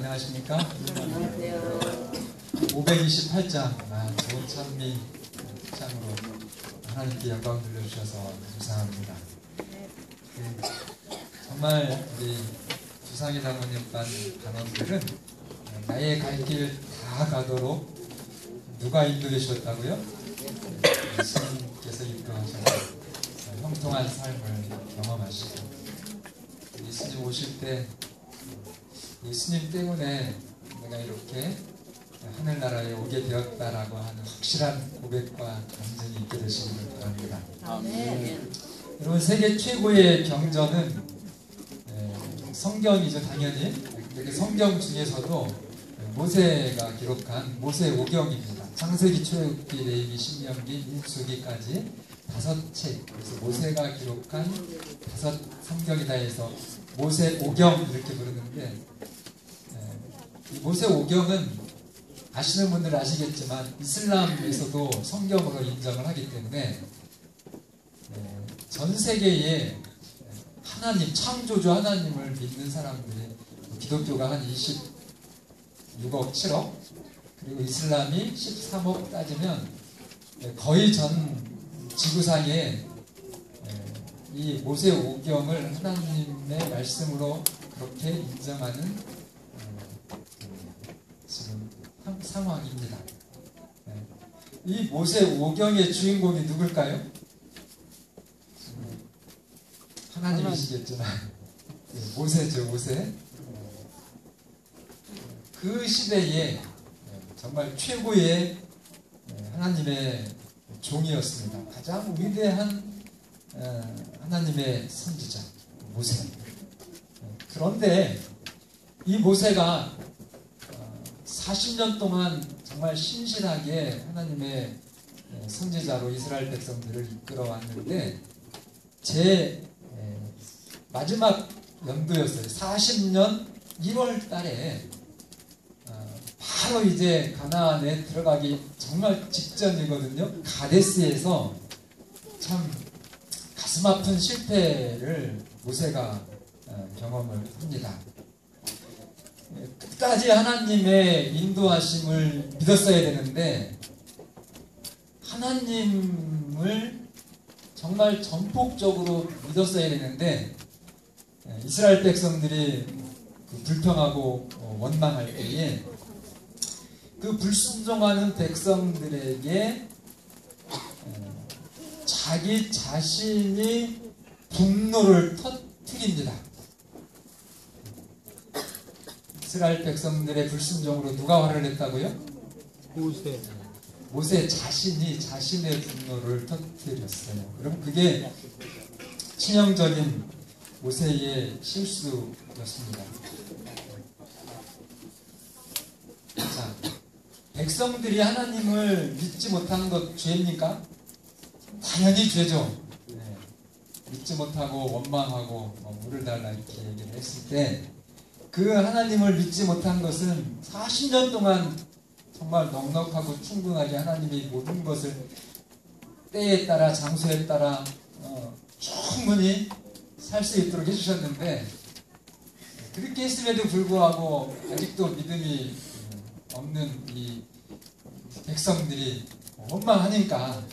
안녕하십니까? 안녕하세요. 528장 좋은 찬미 장으로 하나님께 영광 돌려주셔서 감사합니다. 정말 우리 주상희 장모님반 단원들은 나의 갈 길 다 가도록 누가 인도해 주셨다고요? 예수님께서 인도하셔서 형통한 삶을 경험하시고 예수님 오실 때 예수님 때문에 내가 이렇게 하늘나라에 오게 되었다라고 하는 확실한 고백과 감정이 있게 되시기를 바랍니다. 아멘. 여러분, 세계 최고의 경전은 성경이죠, 당연히. 그 성경 중에서도 모세가 기록한 모세오경입니다. 창세기, 출애굽기, 레위기, 신명기, 민수기까지 5책. 그래서 모세가 기록한 5 성경이다 해서 모세오경 이렇게 부르는데, 이 모세오경은 아시는 분들은 아시겠지만 이슬람에서도 성경으로 인정을 하기 때문에 전 세계에 하나님, 창조주 하나님을 믿는 사람들이, 기독교가 한 26억 7억, 그리고 이슬람이 13억 따지면 거의 전 지구상에 이 모세오경을 하나님의 말씀으로 그렇게 인정하는 지금 상황입니다. 이 모세오경의 주인공이 누굴까요? 하나님이시겠지만 모세죠, 모세. 그 시대에 정말 최고의 하나님의 종이었습니다. 가장 위대한 하나님의 선지자 모세. 그런데 이 모세가 40년 동안 정말 신실하게 하나님의 선지자로 이스라엘 백성들을 이끌어왔는데 제 마지막 연도였어요. 40년 1월 달에 바로 이제 가나안에 들어가기 정말 직전이거든요. 가데스에서 참 가슴 아픈 실패를 모세가 경험을 합니다. 끝까지 하나님의 인도하심을 믿었어야 되는데 하나님을 정말 전폭적으로 믿었어야 되는데 이스라엘 백성들이 불평하고 원망할 때에 그 불순종하는 백성들에게 자기 자신이 분노를 터뜨립니다. 이스라엘 백성들의 불순종으로 누가 화를 냈다고요? 모세 자신이 자신의 분노를 터뜨렸어요. 그럼 그게 치명적인 모세의 실수였습니다. 자, 백성들이 하나님을 믿지 못하는 것 죄입니까? 당연히 죄죠. 믿지 못하고 원망하고 물을 달라 이렇게 얘기를 했을 때 그 하나님을 믿지 못한 것은 40년 동안 정말 넉넉하고 충분하게 하나님이 모든 것을 때에 따라 장소에 따라 충분히 살 수 있도록 해주셨는데 그렇게 했음에도 불구하고 아직도 믿음이 없는 이 백성들이 원망하니까,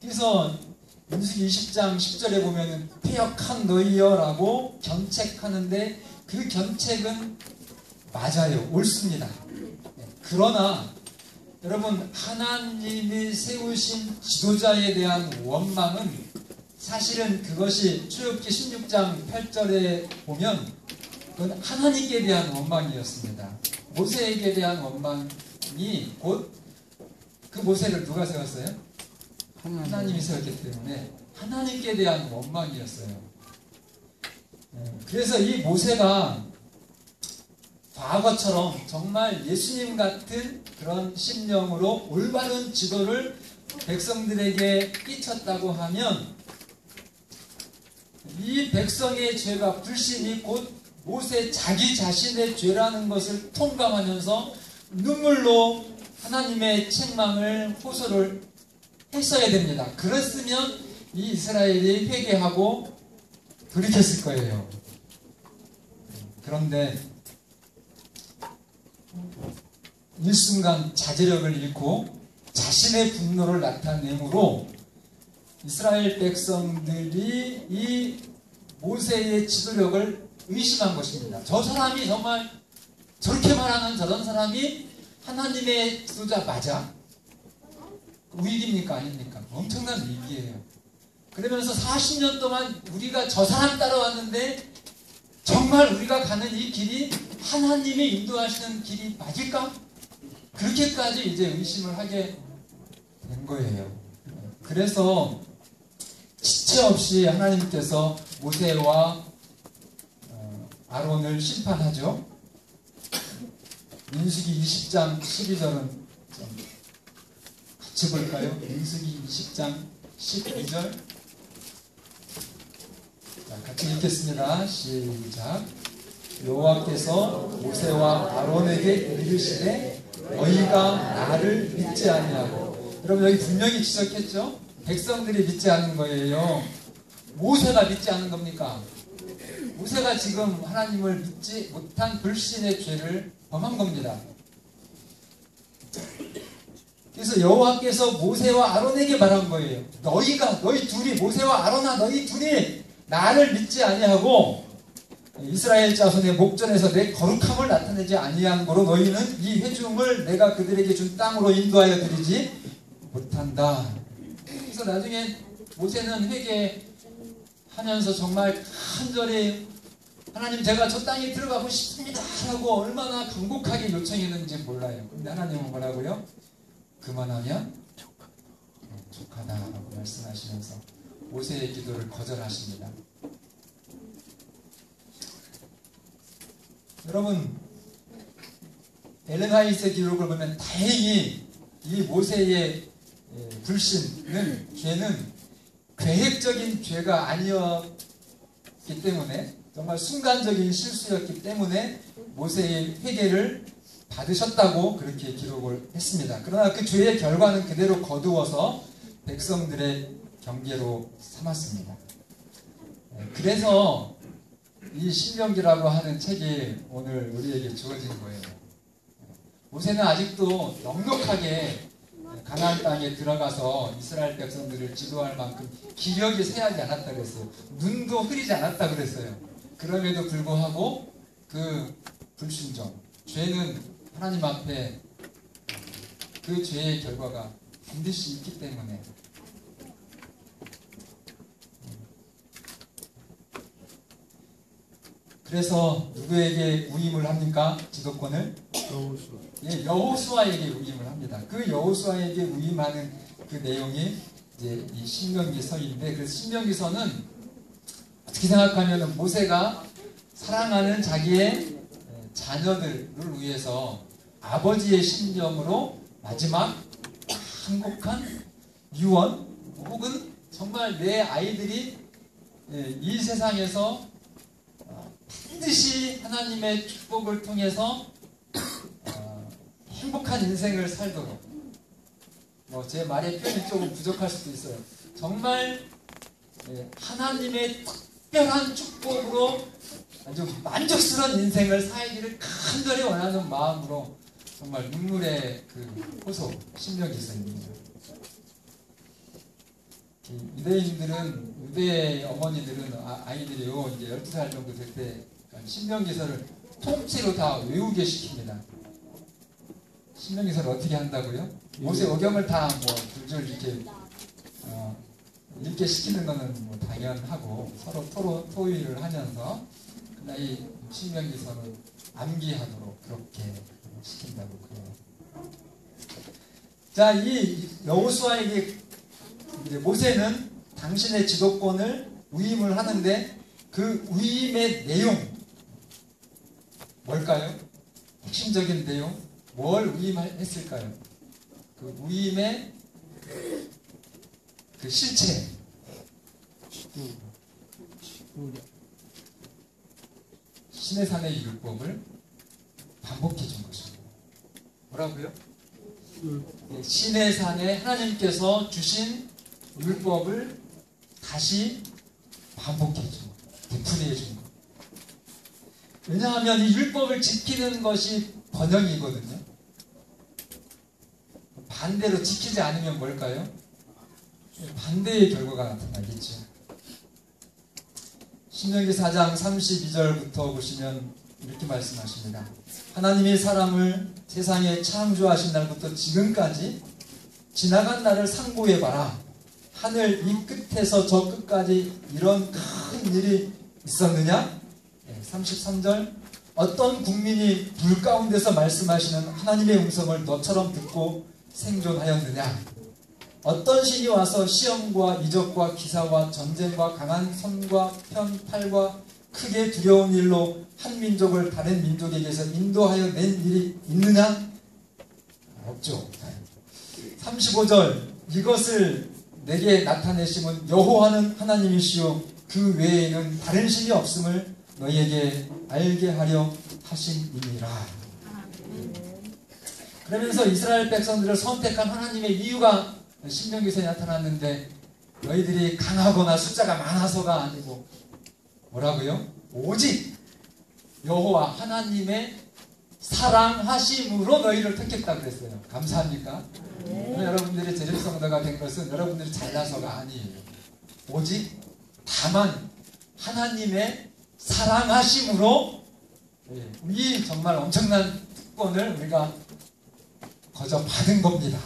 그래서 민수기 20장 10절에 보면은 패역한 너희여라고 견책하는데 그 견책은 맞아요, 옳습니다. 그러나 여러분, 하나님이 세우신 지도자에 대한 원망은 사실은 그것이 출애굽기 16장 8절에 보면 그건 하나님께 대한 원망이었습니다. 모세에게 대한 원망이 곧 그 모세를 누가 세웠어요? 하나님이 세웠기 때문에 하나님께 대한 원망이었어요. 그래서 이 모세가 과거처럼 정말 예수님 같은 그런 심령으로 올바른 지도를 백성들에게 끼쳤다고 하면 이 백성의 죄가 불신이 곧 모세 자기 자신의 죄라는 것을 통감하면서 눈물로 하나님의 책망을 호소를 했어야 됩니다. 그랬으면 이 이스라엘이 회개하고 돌이켰을 거예요. 그런데 일순간 자제력을 잃고 자신의 분노를 나타내므로 이스라엘 백성들이 이 모세의 지도력을 의심한 것입니다. 저 사람이 정말 저렇게 말하는 저런 사람이 하나님의 지도자 맞아? 위기입니까? 아닙니까? 엄청난 위기예요. 그러면서 40년 동안 우리가 저 사람 따라왔는데 정말 우리가 가는 이 길이 하나님이 인도하시는 길이 맞을까? 그렇게까지 이제 의심을 하게 된 거예요. 그래서 지체 없이 하나님께서 모세와 아론을 심판하죠. 민수기 20장 12절은 같이 볼까요? 민수기 20장 12절. 자, 같이 읽겠습니다. 시작. 여호와께서 모세와 아론에게 이르시되 너희가 나를 믿지 아니하고. 여러분 여기 분명히 지적했죠? 백성들이 믿지 않은 거예요. 모세가 믿지 않은 겁니까? 모세가 지금 하나님을 믿지 못한 불신의 죄를 범한 겁니다. 그래서 여호와께서 모세와 아론에게 말한 거예요. 너희 둘이, 모세와 아론아, 너희 둘이 나를 믿지 아니하고 이스라엘 자손의 목전에서 내 거룩함을 나타내지 아니한 거로 너희는 이 회중을 내가 그들에게 준 땅으로 인도하여 드리지 못한다. 그래서 나중에 모세는 회개하면서 정말 간절히 하나님, 제가 저 땅에 들어가고 싶습니다 하고 얼마나 간곡하게 요청했는지 몰라요. 근데 하나님은 뭐라고요? 그만하면 족하다라고 말씀하시면서 모세의 기도를 거절하십니다. 여러분, 엘렌 화이트의 기록을 보면 다행히 이 모세의 죄는 계획적인 죄가 아니었기 때문에, 정말 순간적인 실수였기 때문에 모세의 회개를 받으셨다고 그렇게 기록을 했습니다. 그러나 그 죄의 결과는 그대로 거두어서 백성들의 경계로 삼았습니다. 그래서 이 신명기라고 하는 책이 오늘 우리에게 주어진 거예요. 모세는 아직도 넉넉하게 가나안 땅에 들어가서 이스라엘 백성들을 지도할 만큼 기력이 쇠하지 않았다 그랬어요. 눈도 흐리지 않았다 그랬어요. 그럼에도 불구하고 그 불순종, 죄는 하나님 앞에 그 죄의 결과가 반드시 있기 때문에 그래서 누구에게 위임을 합니까? 지도권을? 여호수아에게 위임을 합니다. 그 여호수아에게 위임하는 그 내용이 이제 이 신명기서인데, 그래서 신명기서는 어떻게 생각하면 모세가 사랑하는 자기의 자녀들을 위해서 아버지의 심정으로 마지막 행복한 유언, 혹은 정말 내 아이들이 이 세상에서 반드시 하나님의 축복을 통해서 행복한 인생을 살도록, 제 말의 표현이 조금 부족할 수도 있어요. 정말 하나님의 특별한 축복으로 아주 만족스러운 인생을 살기를 간절히 원하는 마음으로 정말 눈물의 그 호소, 신명기서입니다. 유대의 어머니들은 아이들이요, 이제 12살 정도 될 때 신명기서를 통째로 다 외우게 시킵니다. 신명기서를 어떻게 한다고요? 모세 오경을 다 줄줄 이렇게 읽게 시키는 거는 당연하고 서로 토의를 하면서, 그러나 이 신명기서는 암기하도록 그렇게 시킨다고 그래요. 자, 이 여호수아에게 이제 모세는 당신의 지도권을 위임을 하는데, 그 위임의 내용 뭘까요? 핵심적인 내용, 뭘 위임했을까요? 그 위임의 그 실체, 시내산의 율법을 반복해 준 것입니다. 뭐라고요? 시내산에 하나님께서 주신 율법을 다시 반복해 준 것, 되풀이해 준 것. 왜냐하면 이 율법을 지키는 것이 번영이거든요. 반대로 지키지 않으면 뭘까요? 반대의 결과가 나타나겠죠. 신명기 4장 32절부터 보시면 이렇게 말씀하십니다. 하나님이 사람을 세상에 창조하신 날부터 지금까지 지나간 날을 상고해봐라. 하늘 이 끝에서 저 끝까지 이런 큰 일이 있었느냐? 33절 어떤 국민이 불 가운데서 말씀하시는 하나님의 음성을 너처럼 듣고 생존하였느냐? 어떤 신이 와서 시험과 이적과 기사와 전쟁과 강한 손과 편, 팔과 크게 두려운 일로 한 민족을 다른 민족에게서 인도하여 낸 일이 있느냐? 없죠. 35절 이것을 내게 나타내심은 여호와는 하나님이시요 그 외에는 다른 신이 없음을 너희에게 알게 하려 하심이니라. 그러면서 이스라엘 백성들을 선택한 하나님의 이유가 신명기서에 나타났는데 너희들이 강하거나 숫자가 많아서가 아니고 뭐라고요? 오직 여호와 하나님의 사랑하심으로 너희를 택했다고 그랬어요. 감사합니까? 여러분들이 제립성도가 된 것은 여러분들이 잘나서가 아니에요. 오직 다만 하나님의 사랑하심으로 이 정말 엄청난 특권을 우리가 거저 받은 겁니다.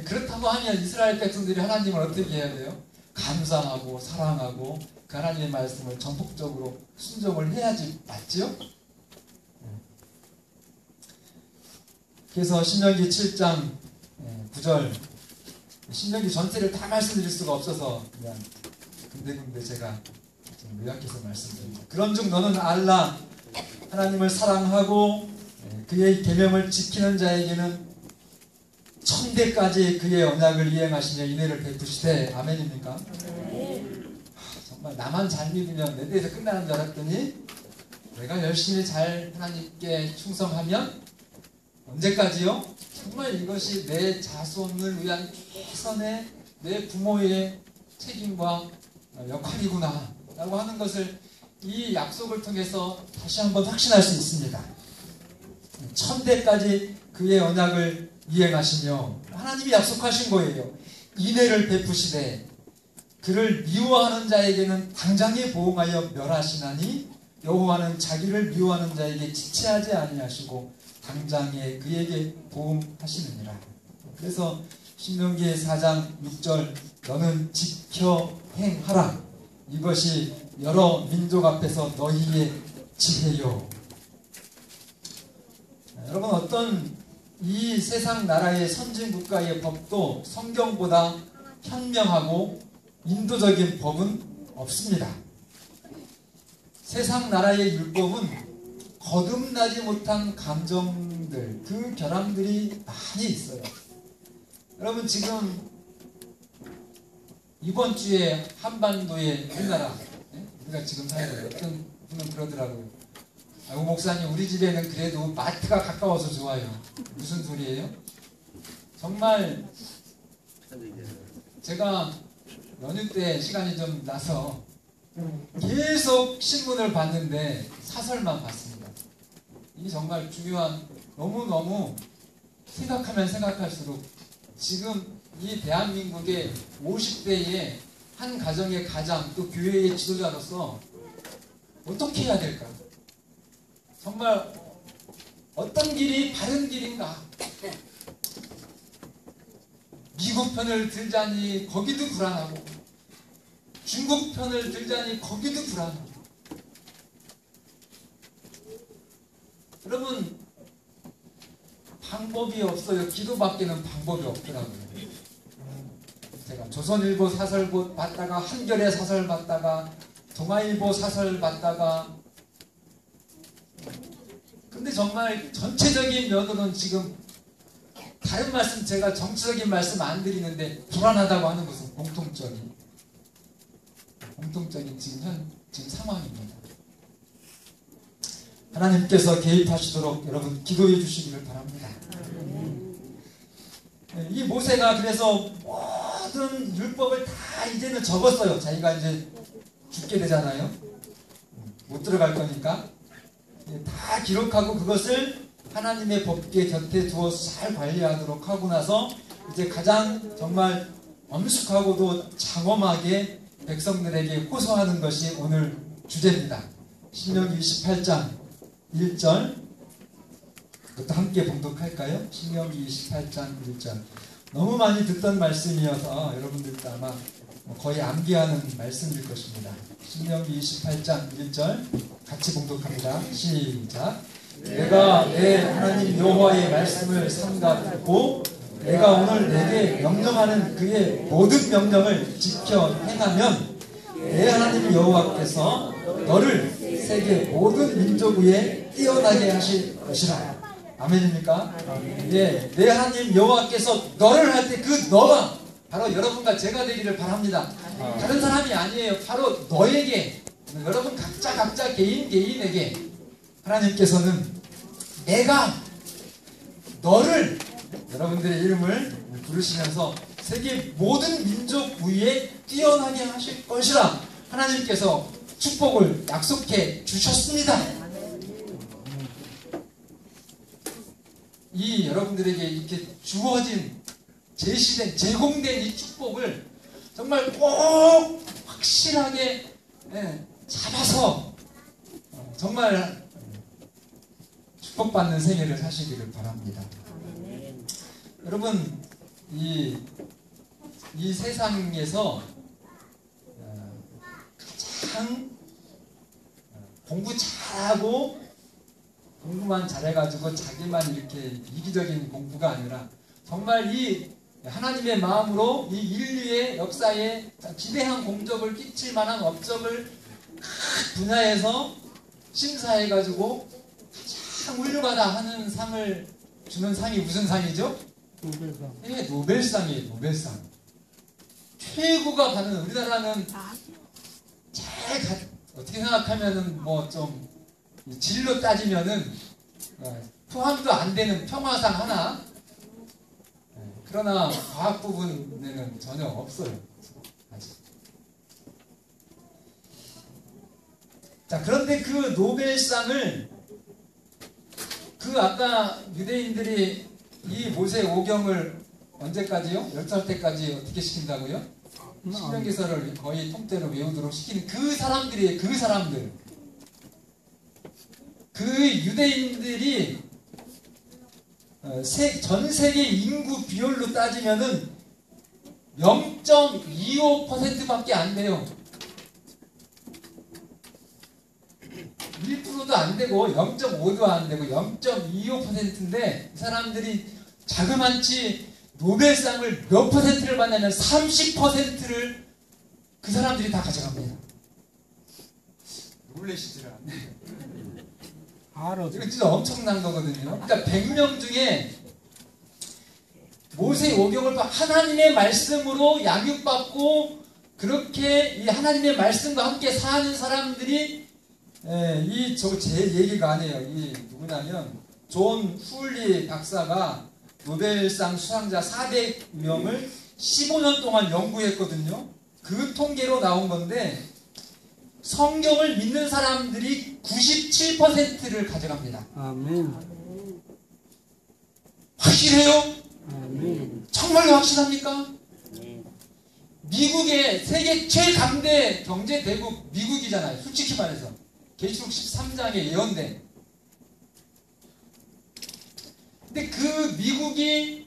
그렇다고 하면 이스라엘 백성들이 하나님을 어떻게 해야 돼요? 감사하고 사랑하고 그 하나님의 말씀을 전폭적으로 순종을 해야지 맞지요? 그래서 신명기 7장 9절 신명기 전체를 다 말씀드릴 수가 없어서 그냥 군데군데 제가 좀 요약해서 말씀드립니다. 그런즉 너는 알라 하나님을 사랑하고 그의 계명을 지키는 자에게는 천대까지 그의 언약을 이행하시며 인애를 베푸시되 아멘입니까? 정말 나만 잘 믿으면 내 데에서 끝나는 줄 알았더니 내가 열심히 잘 하나님께 충성하면 언제까지요? 정말 이것이 내 자손을 위한 최선의 내 부모의 책임과 역할이구나 라고 하는 것을 이 약속을 통해서 다시 한번 확신할 수 있습니다. 천대까지 그의 언약을 이행하시며 하나님이 약속하신 거예요. 인애를 베푸시되 그를 미워하는 자에게는 당장에 보응하여 멸하시나니 여호와는 자기를 미워하는 자에게 지체하지 아니하시고 당장에 그에게 보응하시느니라. 그래서 신명기 4장 6절 너는 지켜 행하라. 이것이 여러 민족 앞에서 너희의 지혜요. 여러분 어떤 이 세상 나라의 선진국가의 법도 성경보다 현명하고 인도적인 법은 없습니다. 세상 나라의 율법은 거듭나지 못한 감정들, 그 결함들이 많이 있어요. 여러분 지금 이번 주에 한반도의 우리나라, 우리가 지금 사는 어떤 분은 그러더라고요. 아이고 목사님 우리 집에는 그래도 마트가 가까워서 좋아요. 무슨 소리예요? 정말 제가 연휴 때 시간이 좀 나서 계속 신문을 봤는데 사설만 봤습니다. 이 정말 중요한 너무너무 생각하면 생각할수록 지금 이 대한민국의 50대의 한 가정의 가장 또 교회의 지도자로서 어떻게 해야 될까? 정말 어떤 길이 바른 길인가? 미국 편을 들자니 거기도 불안하고 중국 편을 들자니 거기도 불안하고 여러분 방법이 없어요. 기도밖에는 방법이 없더라고요. 제가 조선일보 사설 봤다가 한겨레 사설 봤다가 동아일보 사설 봤다가 근데 정말 전체적인 면으로는 지금 다른 말씀 제가 정치적인 말씀 안 드리는데 불안하다고 하는 것은 공통적인 지금 상황입니다. 하나님께서 개입하시도록 여러분 기도해 주시기를 바랍니다. 이 모세가 그래서 모든 율법을 다 이제는 적었어요. 자기가 이제 죽게 되잖아요. 못 들어갈 거니까. 다 기록하고 그것을 하나님의 법궤 곁에 두어서 잘 관리하도록 하고 나서 이제 가장 정말 엄숙하고도 장엄하게 백성들에게 호소하는 것이 오늘 주제입니다. 신명기 28장 1절 그것도 함께 봉독할까요? 신명기 28장 1절. 너무 많이 듣던 말씀이어서 여러분들도 아마 거의 암기하는 말씀일 것입니다. 신명기 28장 1절 같이 봉독합니다. 시작. 내가 내 하나님 여호와의 말씀을 삼가 듣고 내가 오늘 내게 명령하는 그의 모든 명령을 지켜 행하면 내 하나님 여호와께서 너를 세계 모든 민족 위에 뛰어나게 하실 것이라. 아멘입니까? 예, 내 하나님 여호와께서 너를 할 때 그 너가 바로 여러분과 제가 되기를 바랍니다. 다른 사람이 아니에요. 바로 너에게, 여러분 각자 개인에게 하나님께서는 내가 너를, 여러분들의 이름을 부르시면서 세계 모든 민족 위에 뛰어나게 하실 것이라 하나님께서 축복을 약속해 주셨습니다. 이 여러분들에게 이렇게 주어진, 제시된, 제공된 이 축복을 정말 꼭 확실하게 잡아서 정말 축복받는 생애를 사시기를 바랍니다. 여러분, 이 세상에서 가장 공부 잘하고 공부만 잘해가지고 자기만 이렇게 이기적인 공부가 아니라 정말 이 하나님의 마음으로 이 인류의 역사에 기대한 공적을 끼칠 만한 업적을 각 분야에서 심사해가지고 가장 훌륭하다 하는 상을 주는 상이 무슨 상이죠? 노벨상. 예, 노벨상이에요. 노벨상. 최고가 받는, 우리나라는 어떻게 생각하면은 뭐 좀 질로 따지면은 포함도 안 되는 평화상 하나, 그러나 과학 부분에는 전혀 없어요. 아직. 자, 그런데 그 노벨상을 그 아까 유대인들이 이 모세 오경을 언제까지요? 10살 때까지 어떻게 시킨다고요? 신명기서를 거의 통째로 외우도록 시키는 그 사람들이에요. 그 사람들. 그 유대인들이 전 세계 인구 비율로 따지면은 0.25%밖에 안 돼요. 1%도 안 되고 0.5도 안 되고 0.25%인데 이 사람들이 자그만치 노벨상을 몇 퍼센트를 받냐면 30%를 그 사람들이 다 가져갑니다. 놀라시질 않네. 이거 진짜 엄청난 거거든요. 그러니까 100명 중에 모세 오경을 하나님의 말씀으로 양육받고 그렇게 이 하나님의 말씀과 함께 사는 사람들이 제 얘기가 아니에요. 이 누구냐면 존 훌리 박사가 노벨상 수상자 400명을 15년 동안 연구했거든요. 그 통계로 나온 건데 성경을 믿는 사람들이 97%를 가져갑니다. 아멘. 확실해요? 아멘. 정말로 확실합니까? 미국의 세계 최강대 경제대국 미국이잖아요. 솔직히 말해서 계시록 13장에 예언된. 근데 그 미국의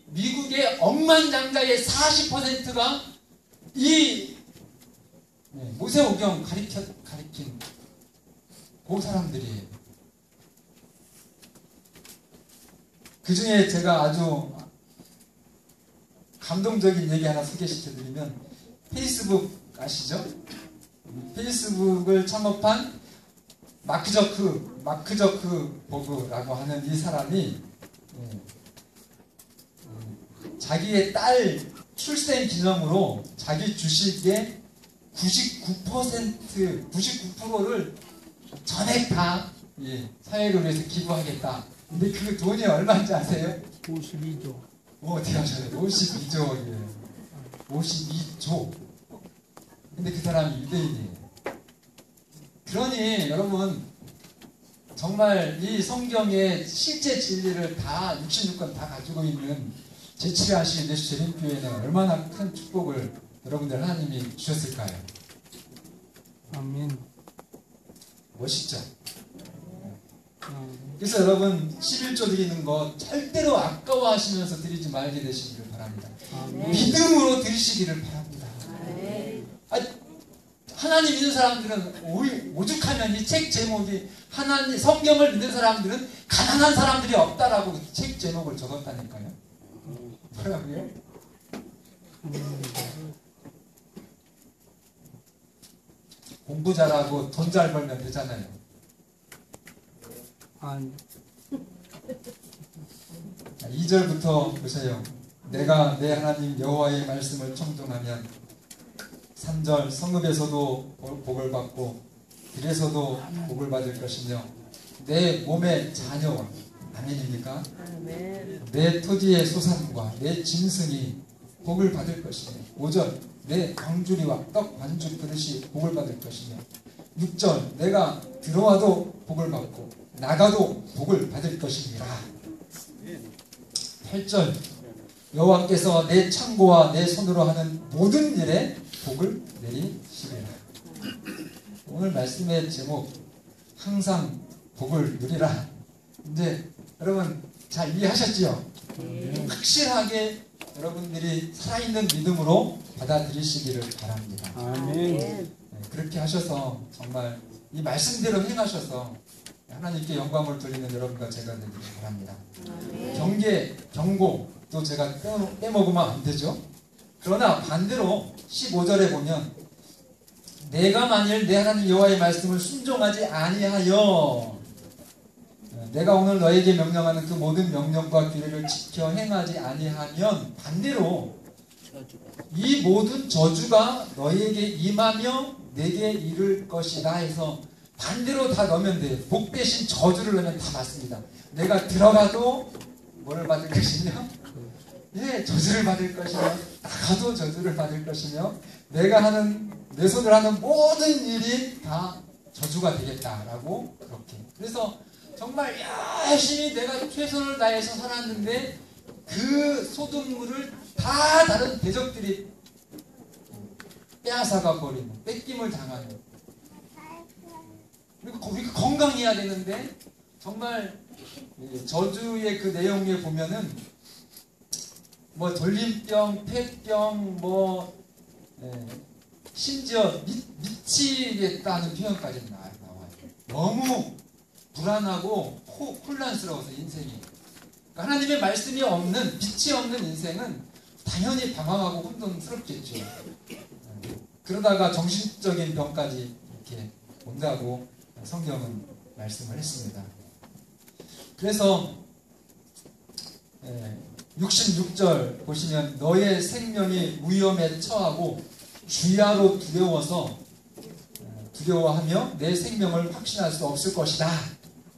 억만장자의 40%가 이 모세 오경 가리킨 그 사람들이에요. 그 중에 제가 아주 감동적인 얘기 하나 소개시켜드리면, 페이스북 아시죠? 페이스북을 창업한 마크 저크버그라고 하는 이 사람이 자기의 딸 출생 기념으로 자기 주식의 99%를 전액 다 사회를 위해서 기부하겠다. 근데 그 돈이 얼마인지 아세요? 52조. 어떻게 하셔요? 52조예요. 52조. 근데 그 사람이 유대인이에요. 그러니 여러분, 정말 이 성경의 실제 진리를 다 66권 다 가지고 있는 제7회 내시 재림교회는 얼마나 큰 축복을 여러분들 하나님이 주셨을까요? 아멘. 멋있죠? 아멘. 그래서 여러분 11조 드리는 거 절대로 아까워하시면서 드리지 말게 되시기를 바랍니다. 아멘. 믿음으로 드리시기를 바랍니다. 하나님 믿는 사람들은 오죽하면 이 책 제목이 하나님 성경을 믿는 사람들은 가난한 사람들이 없다라고 책 제목을 적었다니까요. 뭐라고요? 공부 잘하고 돈 잘 벌면 되잖아요. 아니. 2절부터 보세요. 내가 내 하나님 여호와의 말씀을 청종하면 3절 성읍에서도 복을 받고 들에서도 복을 받을 것이며 내 몸의 자녀와 아멘입니까? 아멘. 내 토지의 소산과 내 짐승이 복을 받을 것이며 5절 내 광주리와 떡 반죽 그릇이 복을 받을 것이며 6절 내가 들어와도 복을 받고 나가도 복을 받을 것이니라. 8절 여호와께서 내 창고와 내 손으로 하는 모든 일에 복을 내리시리라. 오늘 말씀의 제목 항상 복을 누리라. 이제 여러분 잘 이해하셨지요? 확실하게 여러분들이 살아있는 믿음으로 받아들이시기를 바랍니다. 아멘. 네, 그렇게 하셔서 정말 이 말씀대로 행하셔서 하나님께 영광을 돌리는 여러분과 제가 되기를 바랍니다. 경계, 경고 또 제가 빼먹으면 안 되죠. 그러나 반대로 15절에 보면 내가 만일 내 하나님 여호와의 말씀을 순종하지 아니하여 내가 오늘 너에게 명령하는 그 모든 명령과 규례를 지켜 행하지 아니하면 반대로 이 모든 저주가 너에게 임하며 내게 이를 것이다 해서 반대로 다 넣으면 돼요. 복 대신 저주를 넣으면 다 맞습니다. 내가 들어가도 뭐를 받을 것이며 예, 저주를 받을 것이며 나가도 저주를 받을 것이며 내가 하는 내 손으로 하는 모든 일이 다 저주가 되겠다라고 그렇게. 그래서 정말 열심히 내가 최선을 다해서 살았는데 그 소득물을 다 다른 대적들이 빼앗아가 버리는, 뺏김을 당하는. 그리고 우리가 건강해야 되는데 정말 저주의 그 내용에 보면은 뭐 돌림병, 폐병, 뭐 심지어 미치겠다는 표현까지 나와요. 너무 불안하고 혼란스러워서 인생이. 그러니까 하나님의 말씀이 없는, 빛이 없는 인생은 당연히 방황하고 혼돈스럽겠죠. 그러다가 정신적인 병까지 이렇게 온다고 성경은 말씀을 했습니다. 그래서 66절 보시면 너의 생명이 위험에 처하고 주야로 두려워하며 내 생명을 확신할 수 없을 것이다.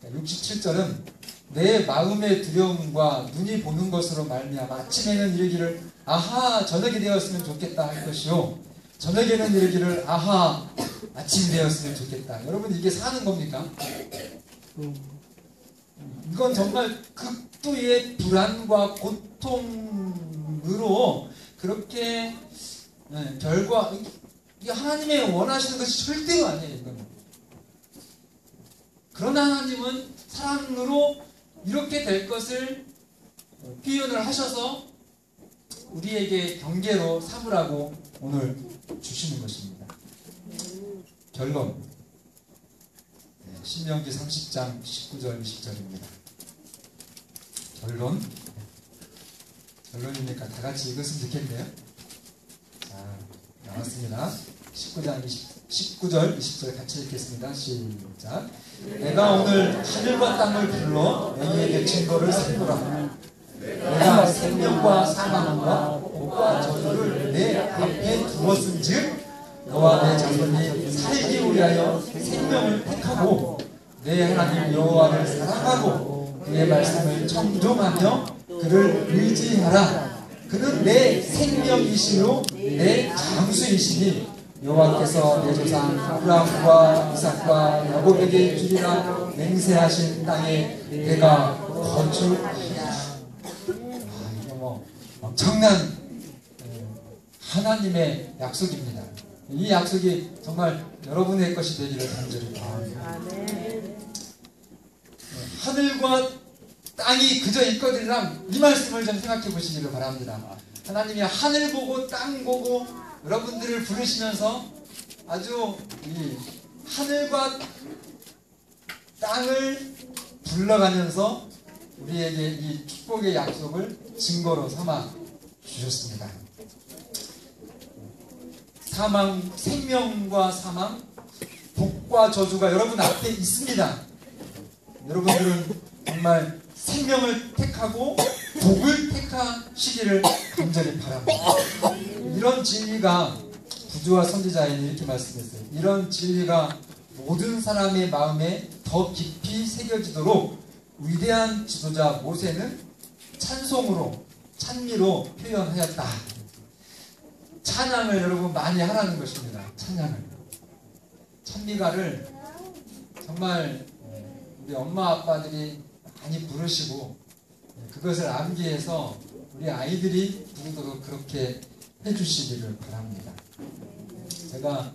67절은 내 마음의 두려움과 눈이 보는 것으로 말미암아 아침에는 이르기를 아하 저녁이 되었으면 좋겠다 할 것이요 저녁에는 이르기를 아하 아침이 되었으면 좋겠다. 여러분 이게 사는 겁니까? 이건 정말 극도의 불안과 고통으로 그렇게 결과 이게 하나님의 원하시는 것이 절대로 아니에요. 이건. 그러나 하나님은 사랑으로 이렇게 될 것을 표현을 하셔서 우리에게 경계로 삼으라고 오늘 주시는 것입니다. 결론 신명기 30장 19절 20절입니다. 결론이니까 다 같이 읽었으면 좋겠네요. 자, 나왔습니다. 19절 20절 같이 읽겠습니다. 시작. 내가 오늘 하늘과 땅을 불러 너희에게 증거를 세우라. 내가 생명과 사망과 복과 저주를 내 앞에 두었은즉 너와 내 자손이 살기 위하여 생명을 택하고 내 하나님 여호와를 사랑하고 그의 말씀을 청종하며 그를 의지하라. 그는 내 생명이시요 내 장수이시니 여호와께서 내 조상 아브라함과 이삭과 야곱에게 주리라 맹세하신 땅에 내가 거주하리라. 이거 뭐 엄청난 하나님의 약속입니다. 이 약속이 정말 여러분의 것이 되기를 간절히 바랍니다. 하늘과 땅이 그저 있거들랑 이 말씀을 좀 생각해 보시기를 바랍니다. 하나님이 하늘 보고 땅 보고 여러분들을 부르시면서 아주 이 하늘과 땅을 불러가면서 우리에게 이 축복의 약속을 증거로 삼아 주셨습니다. 생명과 사망, 복과 저주가 여러분 앞에 있습니다. 여러분들은 정말 생명을 택하고 복을 택하시기를 간절히 바랍니다. 이런 진리가 구주와 선지자에게 이렇게 말씀했어요. 이런 진리가 모든 사람의 마음에 더 깊이 새겨지도록 위대한 지도자 모세는 찬송으로, 찬미로 표현하였다. 찬양을 여러분 많이 하라는 것입니다. 찬양을. 찬미가를 정말 우리 엄마 아빠들이 많이 부르시고 그것을 암기해서 우리 아이들이 부르도록 그렇게 해주시기를 바랍니다. 제가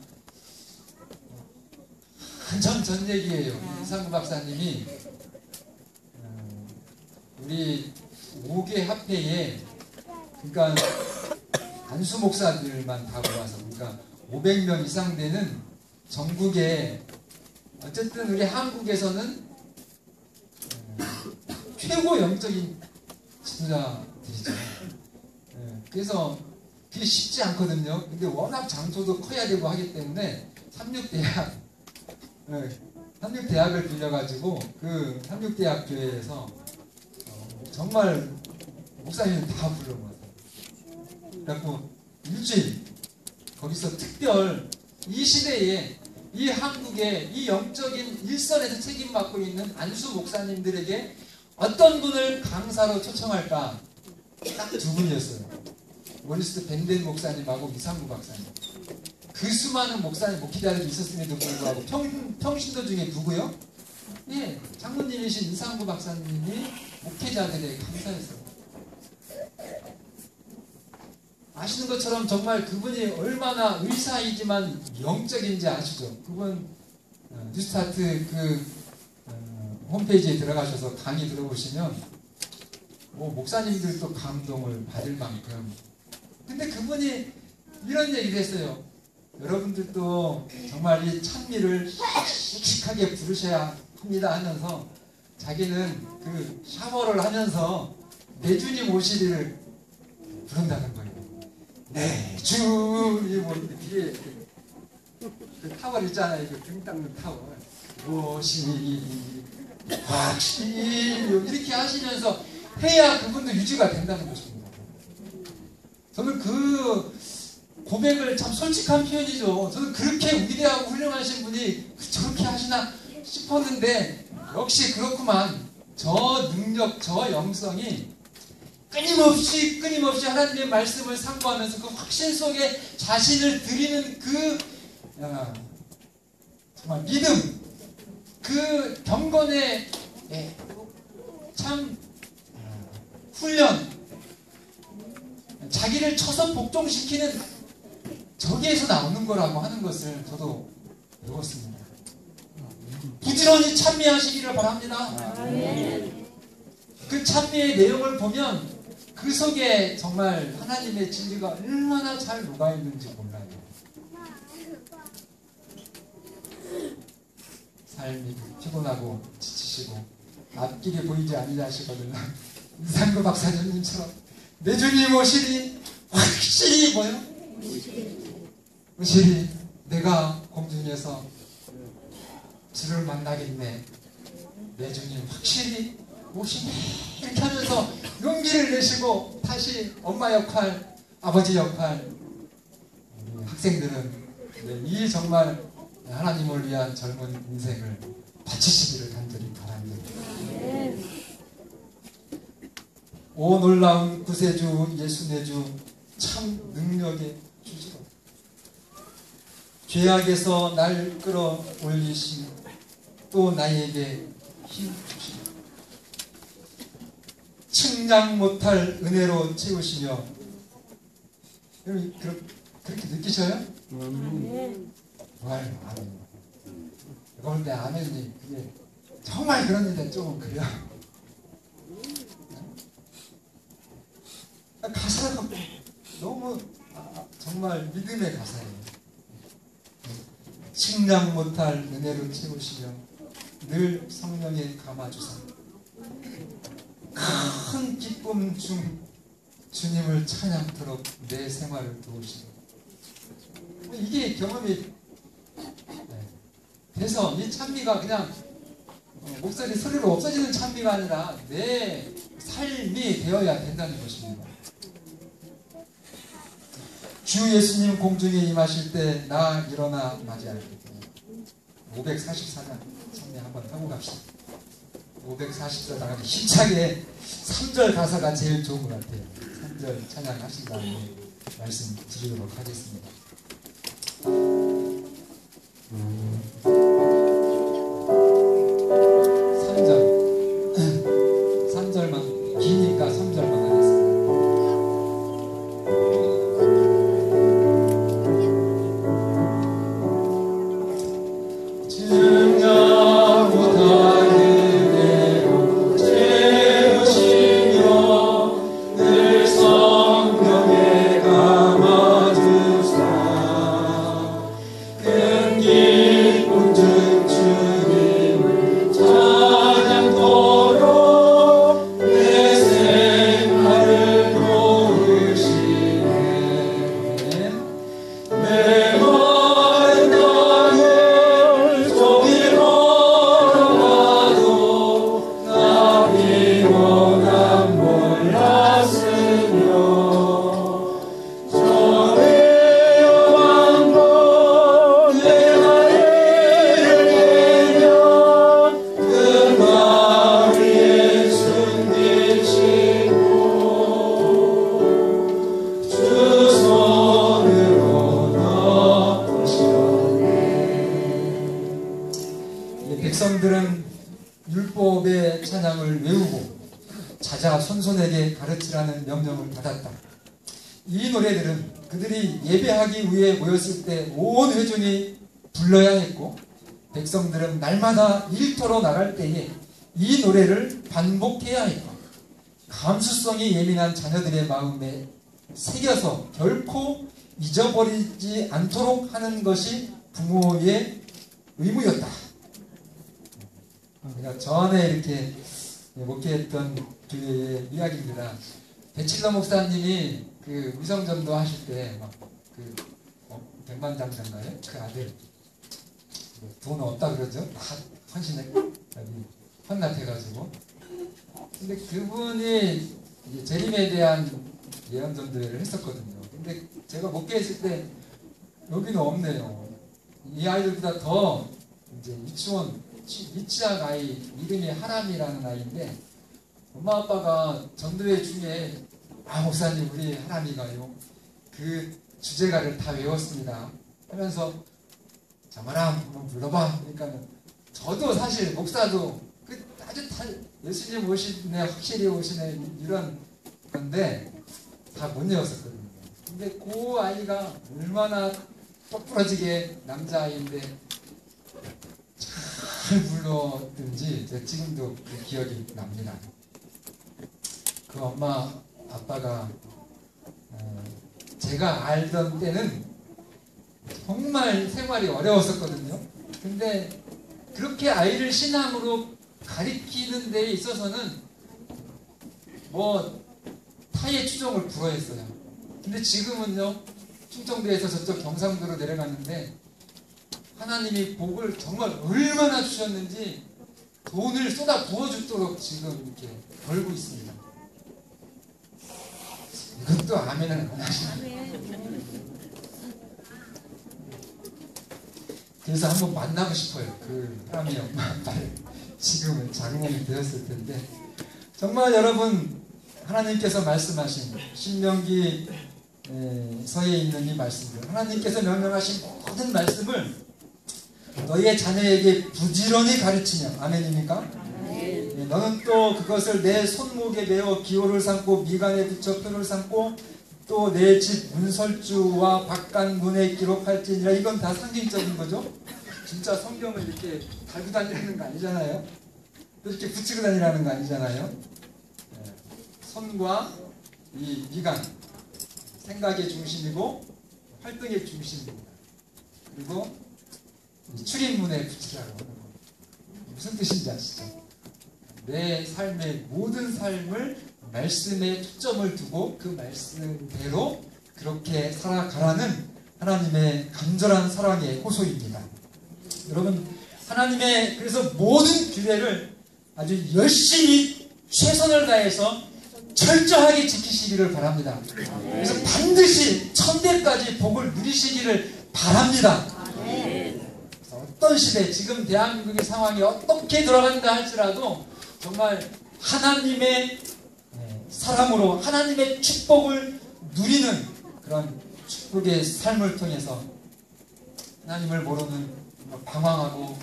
한참 전 얘기예요. 이상구 박사님이 우리 5개 합회에 그러니까 안수 목사들만 다 모아서 그러니까 500명 이상 되는 전국에 어쨌든 우리 한국에서는 최고 영적인 지도자들이죠. 그래서 그게 쉽지 않거든요. 근데 워낙 장소도 커야 되고 하기 때문에 삼육대학을 빌려가지고 그 삼육대학교에서 정말 목사님 다 불러모았어요. 그래갖고 일주일 거기서 특별 이 시대에 이 한국의 이 영적인 일선에서 책임받고 있는 안수 목사님들에게 어떤 분을 강사로 초청할까 딱 2분이었어요. 모리스 벤덴 목사님하고 이상구 박사님. 그 수많은 목사님 목회자들이 있었음에도 불구하고 평신도 중에 누구요? 예, 장로님이신 이상구 박사님이 목회자들의 강사였어요. 아시는 것처럼 정말 그분이 얼마나 의사이지만 영적인지 아시죠? 그분 뉴스타트 홈페이지에 들어가셔서 강의 들어보시면 목사님들도 감동을 받을 만큼. 근데 그분이 이런 얘기를 했어요. 여러분들도 정말 이 찬미를 씩씩하게 부르셔야 합니다 하면서 자기는 그 샤워를 하면서 내 주님 오시리를 부른다는 거예요. 내 주님 뒤에 그 타월 있잖아요. 그 등 닦는 타월. 오시리 이렇게 하시면서 해야 그분도 유지가 된다는 것입니다. 저는 그 고백을 참 솔직한 표현이죠. 저는 그렇게 위대하고 훌륭하신 분이 저렇게 하시나 싶었는데 역시 그렇구만. 저 능력, 저 영성이 끊임없이 하나님의 말씀을 상고하면서 그 확신 속에 자신을 드리는 그 정말 믿음, 그 경건의 참 훈련, 자기를 쳐서 복종시키는 저기에서 나오는 거라고 하는 것을 저도 배웠습니다. 부지런히 찬미하시기를 바랍니다. 그 찬미의 내용을 보면 그 속에 정말 하나님의 진리가 얼마나 잘 녹아있는지 몰라요. 삶이 피곤하고 지치시고 앞길이 보이지 아니냐 하시거든요. 이상구 박사님처럼 내 주님 오시리 확실히 뭐요? 오시리 내가 공중에서 주를 만나겠네. 내 주님 확실히 오시네. 이렇게 하면서 용기를 내시고 다시 엄마 역할, 아버지 역할. 학생들은 이 정말 하나님을 위한 젊은 인생을 바치시기를 간절히 바랍니다. 오 놀라운 구세주 예수 내 주 참 능력의 주시로 죄악에서 날 끌어올리시고 또 나에게 힘 주시고 측량 못할 은혜로 채우시며. 여러분 그렇게 느끼셔요? 정말 아멘. 그런데 아멘이 그게 정말 그런데 조금 그래요. 가사가 너무 정말 믿음의 가사예요. 측량 못할 은혜로 채우시며 늘 성령에 감아주사 큰 기쁨 중 주님을 찬양토록 내 생활을 도우시고. 이게 경험이 돼서 이 찬미가 그냥 목소리 소리로 없어지는 찬미가 아니라 내 삶이 되어야 된다는 것입니다. 주 예수님 공중에 임하실 때 나 일어나 맞이할게. 544장 찬미 한번 하고 갑시다. 544장 힘차게 3절 가사가 제일 좋은 것 같아요. 3절 찬양하신 다음에 말씀 드리도록 하겠습니다. 3절만 기니까 3절만 하겠습니다. 백성들은 율법의 찬양을 외우고 자자손손에게 가르치라는 명령을 받았다. 이 노래들은 그들이 예배하기 위해 모였을 때 온 회중이 불러야 했고, 백성들은 날마다 일터로 나갈 때에 이 노래를 반복해야 했고, 감수성이 예민한 자녀들의 마음에 새겨서 결코 잊어버리지 않도록 하는 것이 부모의 의무였다. 그러니까 전에 이렇게 목회했던 교회의 이야기입니다. 배칠러 목사님이 그 위성전도 하실 때 막 그 백만장자인가요? 그 아들 돈 없다 그러죠? 다 헌납해가지고. 근데 그분이 이제 재림에 대한 예언전도회를 했었거든요. 근데 제가 목회했을 때 여기는 없네요. 이 아이들보다 더 이제 유치학 아이 이름이 하람이라는 아이인데, 엄마 아빠가 전도회 중에 목사님 우리 하람이가요 그 주제가를 다 외웠습니다 하면서 자마람 한번 불러봐. 그러니까 저도 사실 목사도 아주 다 예수님 오시네 확실히 오시네 이런 건데 다 못 외웠었거든요. 근데 그 아이가 얼마나 똑부러지게 남자아이인데 잘 불렀든지 제가 지금도 그 기억이 납니다. 그 엄마 아빠가 제가 알던 때는 정말 생활이 어려웠었거든요. 근데 그렇게 아이를 신앙으로 가리키는 데 있어서는 뭐 타의 추종을 불허했어요. 근데 지금은요, 충청도에서 저쪽 경상도로 내려갔는데 하나님이 복을 정말 얼마나 주셨는지 돈을 쏟아 부어주도록 지금 이렇게 벌고 있습니다. 이것도 아멘을 안 하시네요. 그래서 한번 만나고 싶어요. 그 사람이 엄마 아빠를. 지금은 장롱이 되었을 텐데, 정말 여러분 하나님께서 말씀하신 신명기 서에 있는 이 말씀들, 하나님께서 명령하신 모든 말씀을 너희의 자녀에게 부지런히 가르치며 아멘입니까? 예, 너는 또 그것을 내 손목에 메어 기호를 삼고 미간에 붙여 표를 삼고 또 내 집 문설주와 바깥문에 기록할지니라. 이건 다 상징적인 거죠. 진짜 성경을 이렇게 달고 다니는 거 아니잖아요. 또 이렇게 붙이고 다니라는 거 아니잖아요. 예, 손과 이 미간, 생각의 중심이고 활동의 중심입니다. 그리고 출입문에 붙이라고 하는 거. 무슨 뜻인지 아시죠? 내 삶의 모든 삶을 말씀에 초점을 두고 그 말씀대로 그렇게 살아가라는 하나님의 간절한 사랑의 호소입니다. 여러분, 하나님의 그래서 모든 규례를 아주 열심히 최선을 다해서 철저하게 지키시기를 바랍니다. 그래서 반드시 천대까지 복을 누리시기를 바랍니다. 어떤 시대, 지금 대한민국의 상황이 어떻게 돌아간다 할지라도 정말 하나님의 사람으로 하나님의 축복을 누리는 그런 축복의 삶을 통해서 하나님을 모르는 방황하고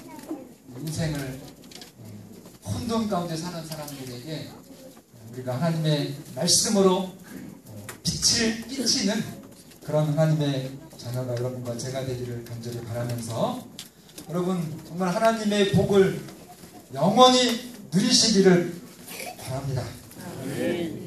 인생을 혼돈 가운데 사는 사람들에게 우리가 하나님의 말씀으로 빛을 비치는 그런 하나님의 자녀가 여러분과 제가 되기를 간절히 바라면서 여러분 정말 하나님의 복을 영원히 누리시기를 바랍니다. 아멘.